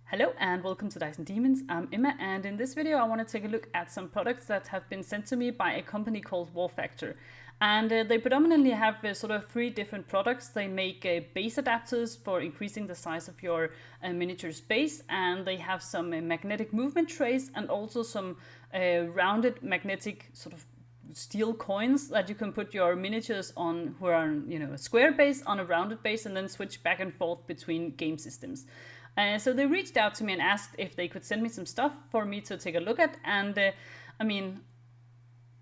Hello and welcome to Dice and Demons. I'm Emma, and in this video I want to take a look at some products that have been sent to me by a company called Warfactor. And they predominantly have sort of three different products. They make base adapters for increasing the size of your miniature's base, and they have some magnetic movement trays and also some rounded magnetic sort of steel coins that you can put your miniatures on who are on, a square base on a rounded base and then switch back and forth between game systems. So they reached out to me and asked if they could send me some stuff for me to take a look at. And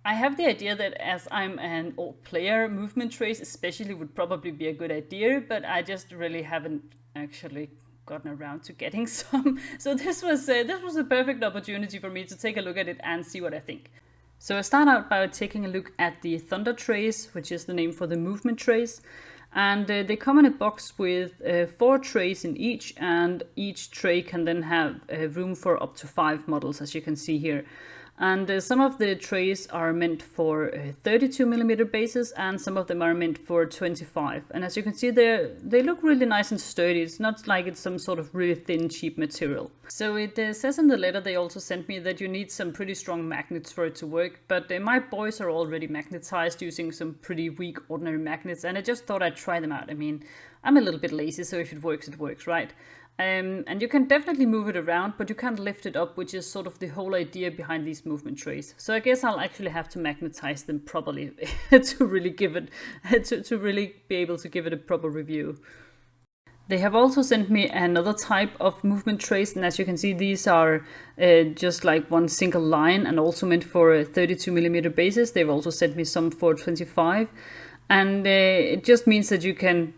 I have the idea that as I'm an old player, movement trays especially would probably be a good idea, but I just really haven't actually gotten around to getting some. So this was a perfect opportunity for me to take a look at it and see what I think. So I start out by taking a look at the Thunder trays, which is the name for the movement trays. And they come in a box with 4 trays in each, and each tray can then have room for up to 5 models, as you can see here. And some of the trays are meant for 32mm bases, and some of them are meant for 25. And as you can see, they look really nice and sturdy. It's not like it's some sort of really thin, cheap material. So it says in the letter they also sent me that you need some pretty strong magnets for it to work. But my boys are already magnetized using some pretty weak ordinary magnets, and I just thought I'd try them out. I mean, I'm a little bit lazy, so if it works, right? And you can definitely move it around, but you can't lift it up, which is sort of the whole idea behind these movement trays. So I guess I'll actually have to magnetize them properly to really give it, to really be able to give it a proper review. They have also sent me another type of movement trays, and as you can see, these are just like one single line and also meant for 32mm bases. They've also sent me some for 25. And it just means that you can,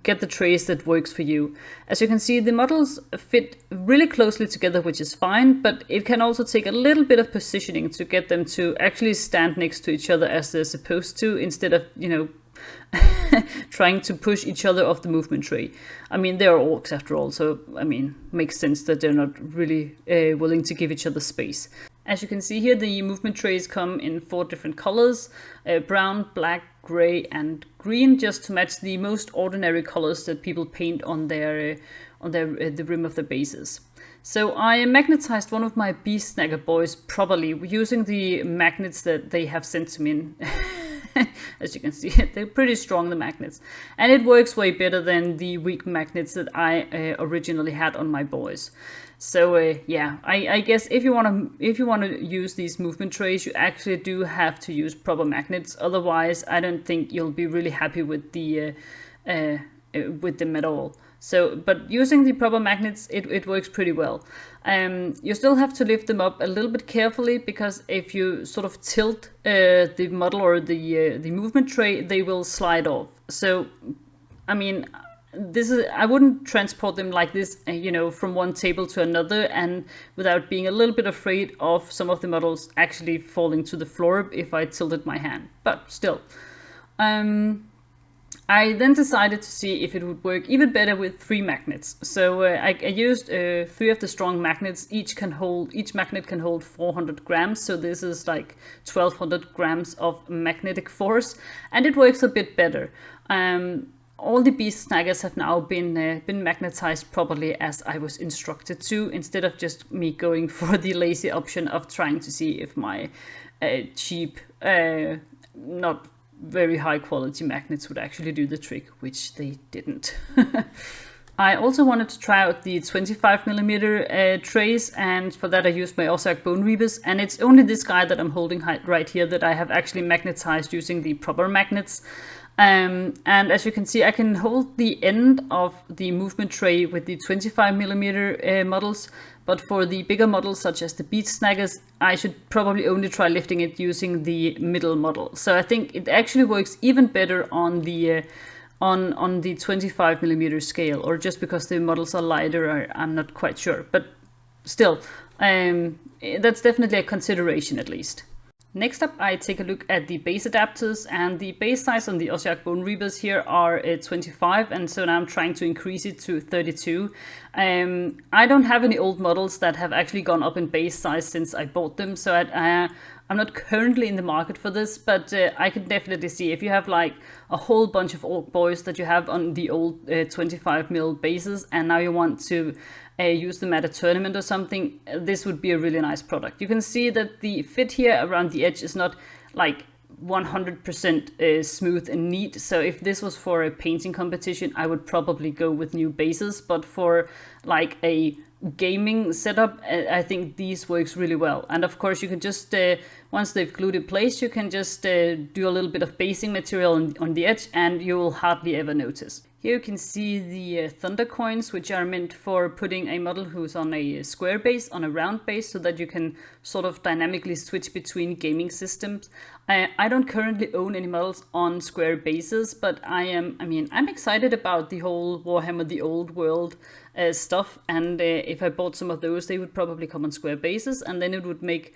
get the trays that works for you. As you can see, the models fit really closely together, which is fine, but it can also take a little bit of positioning to get them to actually stand next to each other as they're supposed to, instead of, trying to push each other off the movement tray. I mean, they are orcs after all, so, makes sense that they're not really willing to give each other space. As you can see here, the movement trays come in 4 different colors, brown, black, gray and green, just to match the most ordinary colors that people paint on the rim of their bases. So I magnetized one of my beast snagger boys properly using the magnets that they have sent to me. As you can see, they're pretty strong, the magnets, and it works way better than the weak magnets that I originally had on my boys. So yeah, I guess if you want to use these movement trays, you actually do have to use proper magnets. Otherwise, I don't think you'll be really happy with them at all. So, but using the proper magnets, it works pretty well. You still have to lift them up a little bit carefully, because if you sort of tilt the model or the movement tray, they will slide off. So, I mean, I wouldn't transport them like this, from one table to another, and without being a little bit afraid of some of the models actually falling to the floor if I tilted my hand. But still. I then decided to see if it would work even better with 3 magnets. So I used 3 of the strong magnets. Each magnet can hold 400 grams. So this is like 1200 grams of magnetic force, and it works a bit better. All the beast snaggers have now been magnetized properly as I was instructed to, instead of just me going for the lazy option of trying to see if my cheap, not very high quality magnets would actually do the trick, which they didn't. I also wanted to try out the 25mm trays, and for that I used my Ozark Bone Reapers, and it's only this guy that I'm holding right here that I have actually magnetized using the proper magnets. And as you can see, I can hold the end of the movement tray with the 25mm models, but for the bigger models such as the beast snaggers, I should probably only try lifting it using the middle model. So I think it actually works even better on the 25mm scale, or just because the models are lighter, I'm not quite sure. But still, that's definitely a consideration at least. Next up, I take a look at the base adapters, and the base size on the Ozark Bone Reapers here are 25, and so now I'm trying to increase it to 32. I don't have any old models that have actually gone up in base size since I bought them, so I'm not currently in the market for this, but I can definitely see if you have like a whole bunch of orc boys that you have on the old 25mm bases, and now you want to use them at a tournament or something, this would be a really nice product. You can see that the fit here around the edge is not like 100% smooth and neat. So if this was for a painting competition, I would probably go with new bases. But for like a gaming setup, I think these works really well. And of course you can just once they've glued in place, you can just do a little bit of basing material on the edge and you will hardly ever notice. Here you can see the Thundercoins, which are meant for putting a model who's on a square base on a round base, so that you can sort of dynamically switch between gaming systems. I don't currently own any models on square bases, but I'm excited about the whole Warhammer the Old World stuff, and if I bought some of those, they would probably come on square bases, and then it would make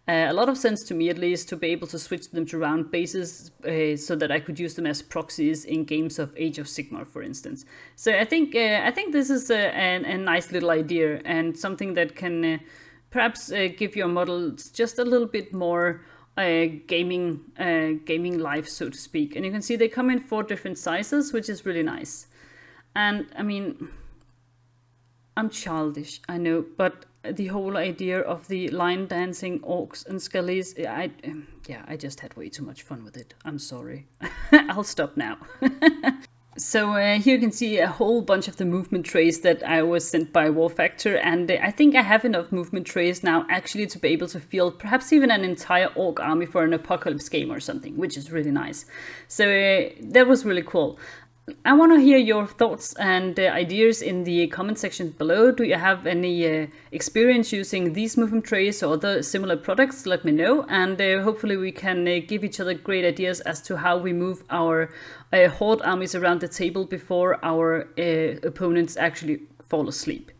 a lot of sense to me, at least, to be able to switch them to round bases so that I could use them as proxies in games of Age of Sigmar, for instance. So I think this is a nice little idea, and something that can perhaps give your models just a little bit more gaming life, so to speak. And you can see they come in 4 different sizes, which is really nice. And I mean, I'm childish, I know, but the whole idea of the line dancing orcs and skellies, I just had way too much fun with it. I'm sorry. I'll stop now. So here you can see a whole bunch of the movement trays that I was sent by Warfactor, and I think I have enough movement trays now actually to be able to field perhaps even an entire orc army for an apocalypse game or something, which is really nice. So that was really cool. I want to hear your thoughts and ideas in the comment section below. Do you have any experience using these movement trays or other similar products? Let me know, and hopefully we can give each other great ideas as to how we move our horde armies around the table before our opponents actually fall asleep.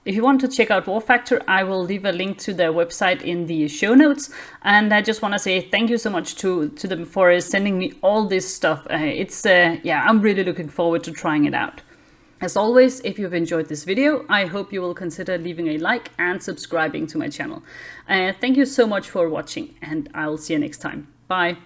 If you want to check out Warfactor, I will leave a link to their website in the show notes. And I just want to say thank you so much to them for sending me all this stuff. I'm really looking forward to trying it out. As always, if you've enjoyed this video, I hope you will consider leaving a like and subscribing to my channel. Thank you so much for watching, and I'll see you next time. Bye.